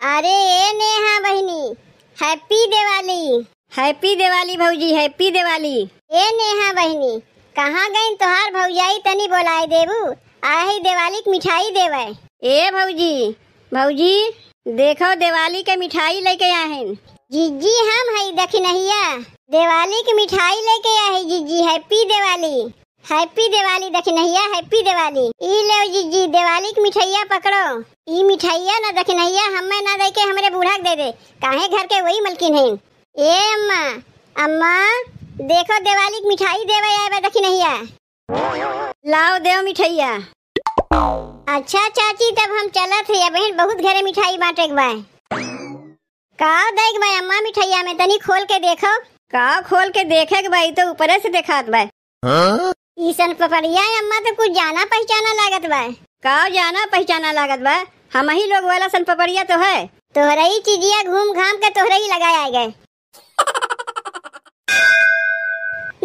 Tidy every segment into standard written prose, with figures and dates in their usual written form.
अरे ए नेहा बहिनी, happy Diwali. Happy Diwali भौजी, हैप्पी दिवाली। ए नेहा बहिनी, कहाँ गई तोहार भौजाई? तनी बोलाए देबू, आही दिवाली की मिठाई देवे। ए भौजी, भौजी देखो दिवाली के मिठाई लेके आए। जीजी हम हई दखनहिया, दिवाली की मिठाई लेके आए जीजी। हैप्पी दिवाली, हैप्पी दिवाली दखनहिया, हैप्पी दिवाली। ई ले जीजी दिवाली की मिठाइया पकड़ो। ई मिठाइया ना दखनहिया हमें ना दे के हमरे बूढ़ा दे दे, काहे घर के वही मलकिन है। ए अम्मा, अम्मा देखो दिवाली की मिठाई देवे आए दखनहिया। लाओ देव मिठाइया। अच्छा चाची, तब हम चलत है बहन, बहुत घरे मिठाई बांटे के बा। का देख बा अम्मा मिठाइया में? तनी खोल के देखो। का खोल के देखे के भाई? तो ऊपर से दिखात बा। ई सन पपड़िया अम्मा तो कुछ जाना पहचाना लागत बा। का जाना पहचाना लागत बा? हम ही लोग वाला सन पपड़िया तो है। तोहरा ही चीजिया घूम घाम के तोहरा ही लगाया गए।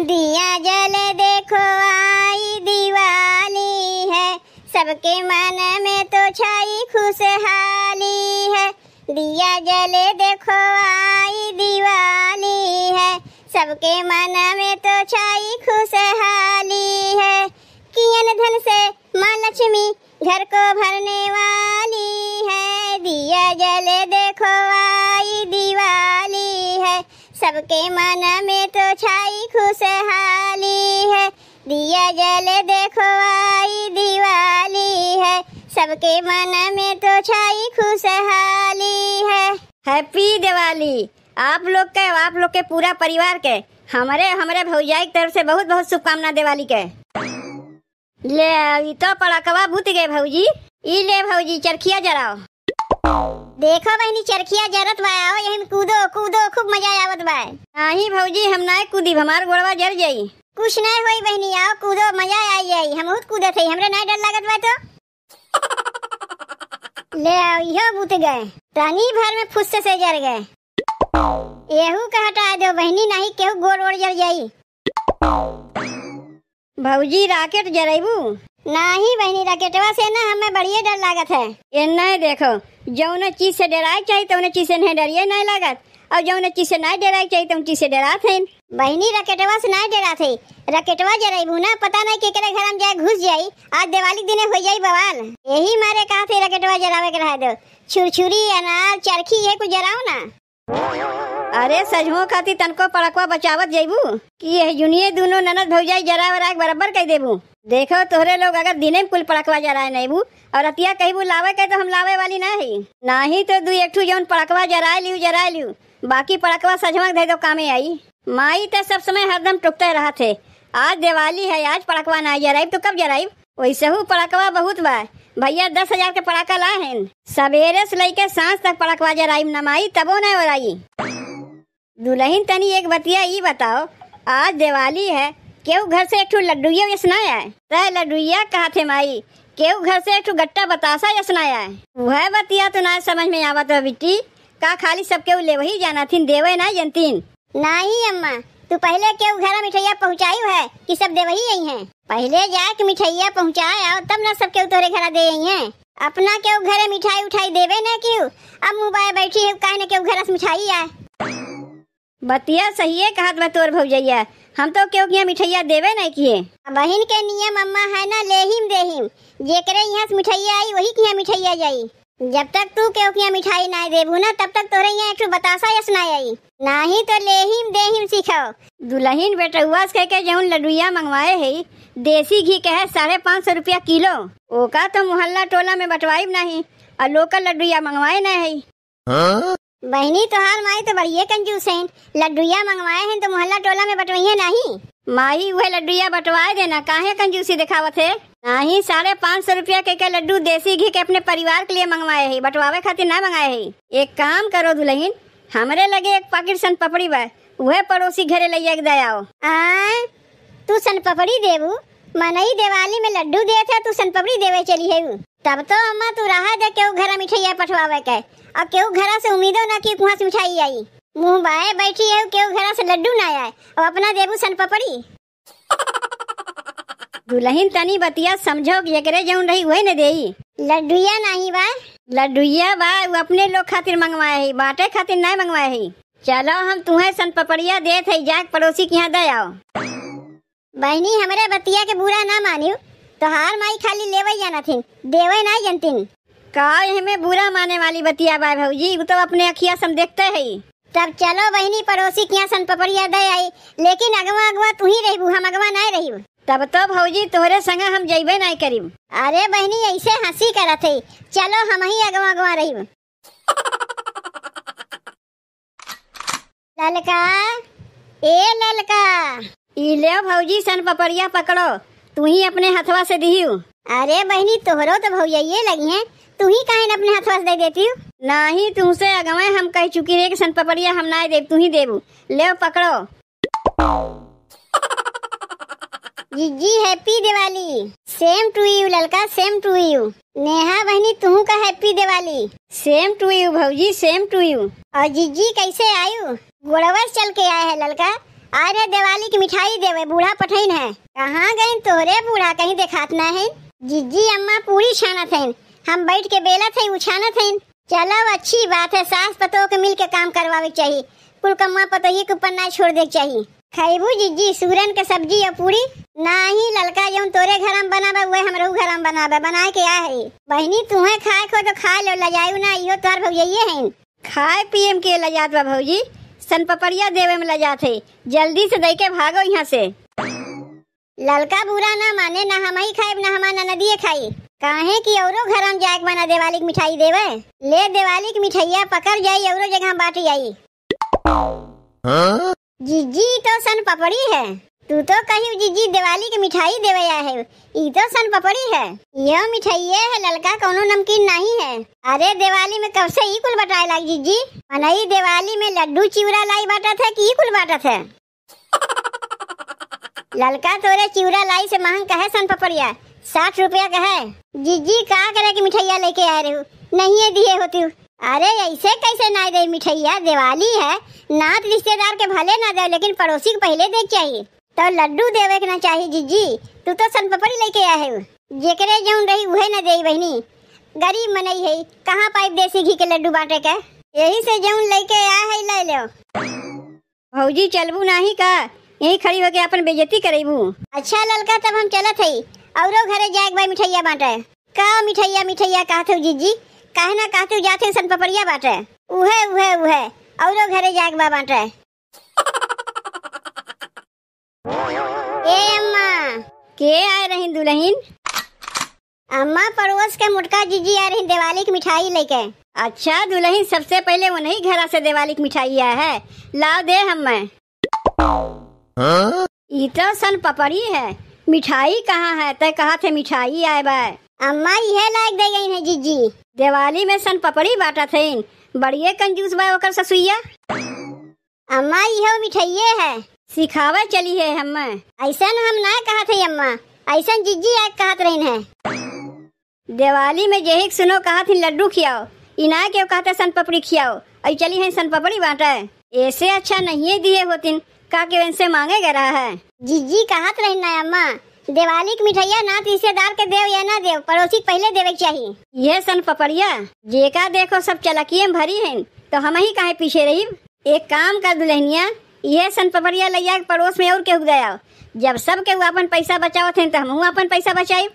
दिया जले देखो आई दिवाली है, सबके मन में तो छाई खुशहाली है। दिया जले देखो आई दिवाली है, सबके मन में तो छाई खुशहाली है। कियन धन से माँ लक्ष्मी घर को भरने वाली है। दिया जले देखो आई दिवाली है, सबके मन में तो छाई खुशहाली है। दिया जले देखो आई दिवाली है, सबके मन में तो छाई खुशहाली है। हैप्पी दिवाली आप लोग के पूरा परिवार के, हमारे भौजाई की तरफ से बहुत बहुत शुभकामना दिवाली के। ले ई तो पड़कवा भूत गए भौजी। ई ले भौजी चरखिया जराओ। देखो बहनी चरखिया जरत बा, आओ यही में कूदो कूदो, खूब मजा आवत बा। नहीं भौजी हम ना कूदी, हमार गोड़वा जर जाई। कुछ नहीं होई बहनी, आओ कूदो, मजा आई जाई। हम बहुत कूदत है, हमरे नहीं डर लागत बा। तो ले आओ, इहो भूत गए, तनी भर में फुस से जर गए। एहू का हटा दो बहनी, नहीं केहू गोड़ ओड़ जल जाई। भौजी राकेट जराइबू? नहीं बहनी, राकेटवा से ना हमें बढ़िया डर लागत है। ये नहीं देखो, जौन चीज से डराए चाहिए तो चीज से नहीं डरिए नहीं लागत, और जौन चीज से नहीं डराए चाहिए तो चीज से डरात है। बहनी राकेटवा से नहीं डरात है, राकेटवा जराइबू ना, पता नहीं केकरे घर में जाए घुस जाई, आज दिवाली दिने हो जाई बवाल। यही मारे कहा थे राकेटवा जरावे के रह दो। छुरछुरी अनार चरखी ये कुछ जराओ ना। अरे सजहो खाती तनको पड़कवा बचावत जाइबू कि ये जुनिये दोनों ननद भौजाई जरा वरा बराबर कह देबू। देखो तोहरे लोग अगर दिने में कुल पड़कवा जराए नहीं बू, और अतिया कहीबू लावे के तो हम लावे वाली नहीं तो दू एक ठू जौन पड़कवा जराए लियू, बाकी पड़कवा सजवा दे दो कामे आई। माई तो सब समय हरदम टुकते रहा थे, आज दिवाली है, आज पड़कवा ना जराइब तो कब जराइब? वैसे हूँ पड़कवा बहुत बा भैया, 10,000 के पड़ाका ला है, सवेरे से लेके सांझ तक पड़कवा जराइब न माई, तबो नहीं ओराई। दुल्हन तनी एक बतिया ई बताओ, आज दिवाली है, केहू घर से एक ठू लड्डूया यसनाया है? तय लड्डूया कहा थे माई, केहू घर से एक ठू गट्टा बतासा यसनाया है? वह बतिया तो ना समझ में आवत है बिट्टी, का खाली सब केहू ले वही जाना थी, देवे ना जनतीन? नहीं अम्मा, तू पहले केहू घर मिठाइया पहुँचाई है कि सब देवही आई है? पहले जाके मिठाइया पहुँचाए आओ, तब ना सब केहू तोरे घर दे आई है। अपना केहू घरे मिठाई उठाई देवे न क्यों? अब मुँह बैठी है, काहे न केहू घर से मिठाई आए। बतिया सही है कहत बा तोर भौजैया, हम तो केहू के मिठाइया देवे नहीं किए। बहन के नियम अम्मा है ना, लेहिम देहिम, जेकरे यहाँ से मिठाइया आई वही के मिठाइया जाई। जब तक तू केहू के मिठाई ना देबू ना, तब तक तोरे यहाँ एक बतासा यस ना आई, नहीं तो लेहिम देहिम सीखो। दुल्हन बेटुआ कह के जौन लड्डुया मंगवाए है, देसी घी के है 550 रुपया किलो, ओका तो मोहल्ला टोला में बटवाई नहीं, और लोकल लड्डुया मंगवाए नहीं है। बहनी तोहार माई तो बढ़िया कंजूस है, लड्डुया मंगवाए हैं तो मोहल्ला टोला में बटवाइए नहीं। माई वह लड्डुया बटवाए देना, काहे कंजूसी दिखावत है? नहीं 550 रुपया के लड्डू देसी घी के अपने परिवार के लिए मंगवाए है, बटवावे खातिर ना मंगाए है। एक काम करो दुल्हन, हमरे लगे एक पैकेट सन पपड़ी बा, वह पड़ोसी घरे ले दयाओ। तू सन पपड़ी देबू? मनई दिवाली में लड्डू दे थे, तू सन पपड़ी देवे चली है? तब तो अम्मा तू रहा दे केहू घर मिठाइया पठवावे के, और केहू घर से उम्मीदो ना कि वहाँ से मिठाई आई। मुँह बाए बैठी है, केहू घर से लड्डू ना आए, और अपना देबू सन पपड़ी। दुल्हन तनी बतिया समझो कि एकरे जौन रही वही न देई। लड्डुया नहीं बा। लड्डुया बा वो अपने लोग खातिर मंगवाए है, बांटे खातिर नहीं मंगवाए है। चलो हम तुम्हें सन पपड़िया देत है, जाके पड़ोसी के यहाँ दे आओ। बहनी हमरे बतिया के बुरा ना मानियो, तोहार माई खाली लेवे जाना थी, देवे नहीं जनतीन। का हमें बुरा माने वाली बतिया बा भौजी, वो तो अपने अखिया से हम देखते है। तब चलो बहनी पड़ोसी के यहाँ सन पपड़िया दे आई, लेकिन अगवा अगवा तू ही रही, हम अगवा नहीं रही। तब तो भौजी तोहरे संग हम जइबे नहीं करीब। अरे बहनी ऐसे हंसी करत है, चलो हम ही अगवा अगवा रही। ललका ए ललका, ई ले भौजी सन पपड़िया पकड़ो, तू ही अपने हथवा से दिहियो। अरे बहनी तोहरो तो भौजाइये लगी हैं, तू ही काहे न अपने हथवा से दे देती हो। नहीं तुमसे अगवे हम कह चुकी रे कि सन पपड़िया हम नहीं देव, तू ही देबू। ले पकड़ो। जीजी happy Diwali. Same to you ललका, सेम टू यू। नेहा बहनी तू का happy Diwali. Same to you भौजी, सेम टू यू। और जीजी कैसे आयु? गोड़वर चल के आए है ललका। अरे दिवाली की मिठाई देवे, बूढ़ा पठैन है। कहाँ गए तोरे बूढ़ा, कहीं देखात ना है। जीजी अम्मा पूरी छानत है, हम बैठ के बेला थे उछानत है। चलो अच्छी बात है, सास पतोह के मिल के काम करवावे चाहिए, कुल कम्मा पतोही के ऊपर ना छोड़ दे चाहिए। खैबू जीजी सूरन के सब्जी और पूरी? नहीं ललका, जो तोरे घर में बनाबे वही हमरो घर में बनाबे, बनाए के आ है। बहनी तुम्हें खाए को तो खा लो, लजायू ना, इहो तोहर भौजाइये हैं। खाए पिए में के लजात बा भौजी, सन पपड़िया देवे में लजात है। जल्दी से दे के भागो यहाँ से। ललका बुरा ना माने, ना हम ही खाए ना हमारा नदिये खाई। काहे कि औरो घर में जाके बना दिवाली की मिठाई देवे। ले दिवाली की मिठाइया पकड़ जाई, औरो जगह बांट जाई। जीजी तो सन पपड़ी है, तू तो कही जीजी दिवाली की मिठाई देवे है, ई तो सन पपड़ी है। यह मिठाइये है ललका, कोनो नमकीन नहीं है। अरे दिवाली में कब से ई कुल बटाए लाग जीजी? मनई दिवाली में लड्डू चिवड़ा लाई बांटत है कि ई कुल बांटत है? ललका तोरे चिवड़ा लाई से महंग कहे सन पपड़िया, 60 रुपया का है। जीजी का करे की मिठाइया लेके आ रहे हो, नहीं है दिए होती। अरे ऐसे कैसे ना दे मिठाइया, दिवाली है, नात रिश्तेदार के भले ना दे, लेकिन पड़ोसी को पहले दे चाहिए। तो लड्डू देवे के ना चाहिए जीजी, तू तो सन पपड़ी लेके आए हो। जेकरे जौन रही वही न दे बहनी, गरीब मनई है, कहाँ पाइप देसी घी के लड्डू बांटे के। यही से जौन लेके आए है ले लो। भौजी चलबू नहीं का, यही खड़ी होके अपन बेइज्जती करेबू। अच्छा ललका तब हम चलत है, औरो घरे जाके भाई मिठाइया बांटे। का मिठाइया मिठाइया कहते हो जीजी, काहे ना कहते हो जाते सन पपड़िया बांटे। उहे उहे उहे औरो घरे जाके बा बांटे। ए अम्मा, के आए रही दुल्हन? अम्मा पड़ोस के मुटका जीजी आ रही दिवाली की मिठाई लेके। अच्छा दुल्हन, सबसे पहले वो नहीं घर से दिवाली की मिठाई आया है, लाओ दे हमें। ई तो सन पपड़ी है, मिठाई कहाँ है? तय कहा थे मिठाई आए बा। अम्मा यह लायक दे गई है जीजी, दिवाली में सन पपड़ी बांटा थे, बढ़िया कंजूस बा ओकर ससुइया। अम्मा यह मिठाइये है, सिखावा चली है हमें। ऐसा हम ना कहा थे अम्मा, ऐसा जीजी आज कहत रही है। दिवाली में यही सुनो कहा थी लड्डू खियाओ, इना के कहते सन पपड़ी खियाओ, आई चली है सन पपड़ी बांटा है। ऐसे अच्छा नहीं दिए होती का के इनसे मांगे गया रहा है। जीजी कहत रही ना अम्मा, दिवाली की मिठाइया ना रिश्तेदार के देव या ना देव, पड़ोसी पहले देवे चाहिए। यह सन पपड़िया जेका देखो सब चलकिये में भरी है, तो हम ही काहे पीछे रही। एक काम कर दुल्हनिया, यह सन पपड़िया लैया पड़ोस में और केहू गया, जब सब केहू अपन पैसा बचाओ थे तो हम अपन पैसा बचाई।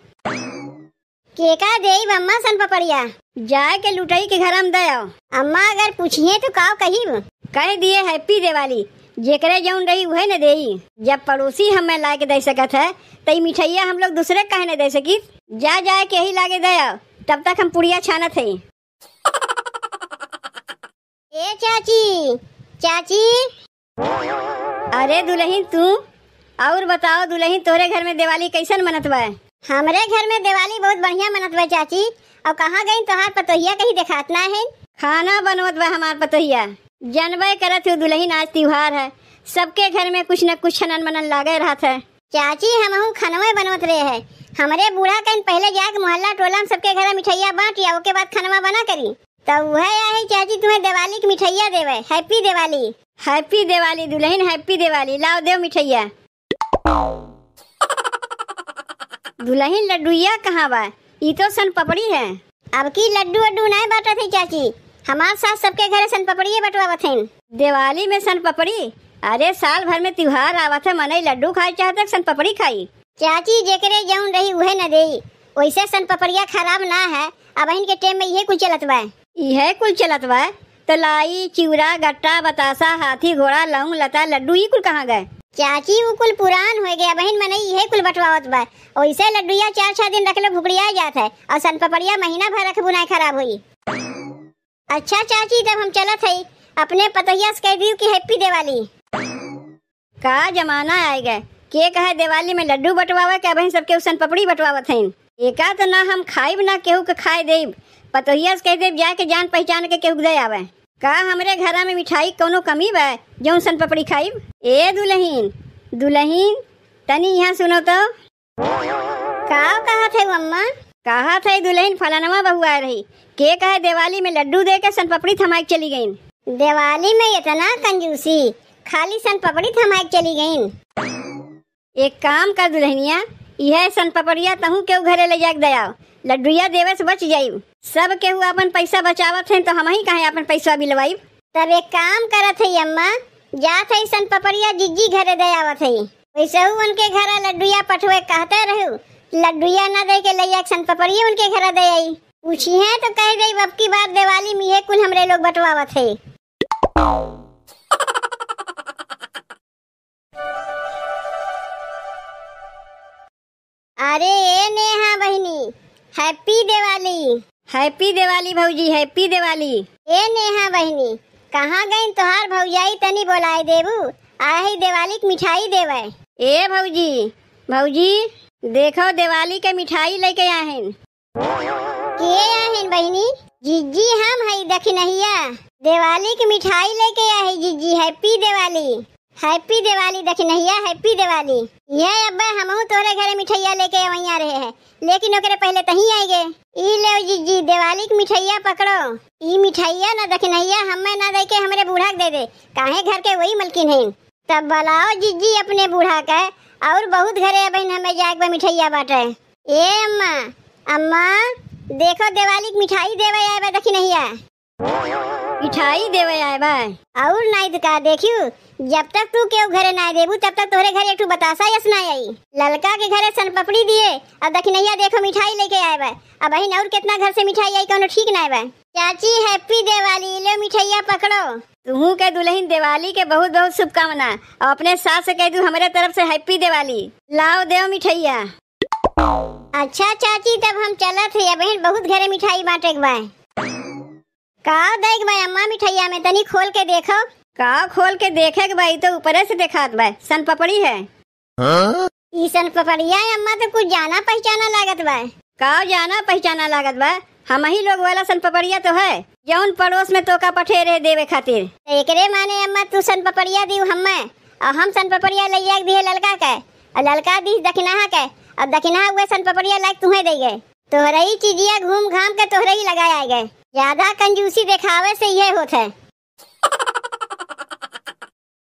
केका देई अम्मा सन पपड़िया? जाए के लुटाई के घर में दे आओ। अम्मा अगर पूछिए तो काव कही? कह दिए हैप्पी दिवाली, जेकरे जौन रही वही न देई। जब पड़ोसी हमें ला के दे सकत है तो मिठाइया हम लोग दूसरे कहे न दे सकी। जा जाए के ही लागे दे आओ, तब तक हम पुड़िया छानत है। ए चाची, चाची। अरे दुल्हन तू, और बताओ दुल्हन तोरे घर में दिवाली कैसन मनत बा? हमरे घर में दिवाली बहुत बढ़िया मनत बा चाची। और कहाँ गई तोहार पतोहिया, कहीं दिखात ना है? खाना बनवत बा हमार पतोहिया, जनबे करत हो दुल्हन आज त्योहार है, सबके घर में कुछ न कुछ छनन मनन लागे रहत है। चाची हम खनवे बनवत रहे है, हमारे बूढ़ा कहीं पहले जाके मोहल्ला टोला में सबके घर मिठाइया बांटिया, उसके बाद खनवा बना करी, तब वह है चाची तुम्हें दिवाली की मिठाइया देवे। हैप्पी दिवाली। हैप्पी दिवाली दुल्हन, हैप्पी दिवाली। लाओ दे मिठाइया। दुल्हन लड्डूया कहाँ बा? ई तो सन पपड़ी है। अब की लड्डू वड्डू नहीं बांटत है चाची, हमार सास सबके घरे सन पपड़िए बटवावत हैं। दिवाली में सन पपड़ी? अरे साल भर में त्योहार आवत है, मनई लड्डू खाई चाहत सन पपड़ी खाई। चाची जेकरे जौन रही उहे न देई, वैसे सन पपड़िया खराब ना है। अब इनके टाइम में यही कुछ चलत बा। यह कुल चलत बा तो लाई चिवड़ा गट्टा बतासा हाथी घोड़ा लौंग लता लड्डू ई कुल कहाँ गए? चाची वो कुल पुरान हो गया, बहन मनई यही कुल बटवावत बा। वैसे लड्डूया 4-6 दिन रख लो भुगड़िया जात है, और सन पपड़िया महीना भर रख बुनाई खराब हुई। अच्छा चाची तब हम चलत है, अपने पतोहिया से कह दियो कि हैप्पी दिवाली। का जमाना आए गए के कहे दिवाली में लड्डू बटवावे के बहन सबके सन पपड़ी बटवावत हैं। एका तो ना हम खाइब ना केहू के खाए देब, पतोहिया से कह देब जाके जान पहचान के केहू दे आवे। का हमरे घरा में मिठाई कोनो कमी बा जौन सन पपड़ी खाइब? ए दुल्हन तनी यहाँ सुनो तो। का कहा थे अम्मा? कहा थे दुल्हन फलानवा बहू आ रही, के कहे दिवाली में लड्डू दे के सन पपड़ी थमाई चली गई। दिवाली में इतना कंजूसी, खाली सन पपड़ी थमाई चली गई। एक काम कर दुल्हनिया, यह सन पपड़िया तहू केहू घरे ले जाके दयाओ, लड्डूया देवे से बच जाई। सब केहू अपन पैसा बचावत हैं तो हम ही कहे अपन पैसा बिलवाई। तब एक काम करत है अम्मा, जात है सन पपड़िया जिज्जी घरे दे आवत है, वैसे उनके घर लड्डूया पठवे कहते रहू, लड्डूया न दे के ले सन पपड़िया उनके घर दे आई। पूछी है तो कह गई अब की बार दिवाली में ये कुल हमरे लोग बटवावत है। अरे ए नेहा बहिनी, हैप्पी दिवाली। हैप्पी दिवाली भौजी, हैप्पी दिवाली। ए नेहा बहिनी, कहाँ गई तोहार भौजाई? तनी बोलाए देबू, आहे दिवाली की मिठाई देवे। ए भौजी देखो दिवाली के मिठाई लेके आहिन। के आहिन बहिनी? जिज्जी हम है दखिनहिया, दिवाली की मिठाई लेके आए जिज्जी। हैप्पी दिवाली, हैप्पी दिवाली दखिनहिया, हैप्पी दिवाली। यह अब्बा हमहू तोरे घरे मिठाइया लेके आवैया रहे हैं, लेकिन ओकरे पहले तही आएगे। ई ले जिज्जी दिवाली की मिठाइया पकड़ो। ई मिठाइया ना दखिनहिया हमें ना दे के हमरे बूढ़ा दे दे, काहे घर के वही मलकिन है। तब बुलाओ जिज्जी अपने बूढ़ा के, और बहुत घरे बहन हमें जाके मिठाइया बांटे। ए अम्मा देखो दिवाली की मिठाई देवे आए बा दखिनहिया। मिठाई देवे आए बा? और नहीं तो का देखियो, जब तक तू केहू घरे ना देबू तब तक तोहरे घरे एक ठो बतासा यस ना आई। ललका के घरे सन पपड़ी दिए और दखिनहिया देखो मिठाई लेके आए बा। अब बहन और कितना घर से मिठाई आई कोनो ठीक ना बा। चाची हैप्पी दिवाली, ले मिठाइया पकड़ो। तुहू के दुल्हन दिवाली के बहुत बहुत शुभकामना, और अपने सास से कह दू हमारे तरफ से हैप्पी दिवाली। लाओ देव मिठाइया। अच्छा चाची तब हम चलत है, बहन बहुत घरे मिठाई बांटे के बा। का देख बा अम्मा मिठाइया में? तनी खोल के देखो। का खोल के देखे के भाई? तो ऊपर से देखात बा सन पपड़ी है। ई सन पपड़िया अम्मा तो कुछ जाना पहचाना लागत बा। का जाना पहचाना लागत बा? हम ही लोग वाला सन पपड़िया तो है जौन पड़ोस में तोका पठे रहे देवे खातिर। एकरे माने अम्मा तू सन पपड़िया दी हमें, और हम सन पपड़िया लैया दिए ललका के, और ललका दी दखिनाहा के, और दखिनाहा हुए सन पपड़िया लायक तुम्हें दे गए। तोहरा ही चीजिया घूम घाम के तोहरा ही लगाए गए। ज्यादा कंजूसी दिखावे से यह होता है।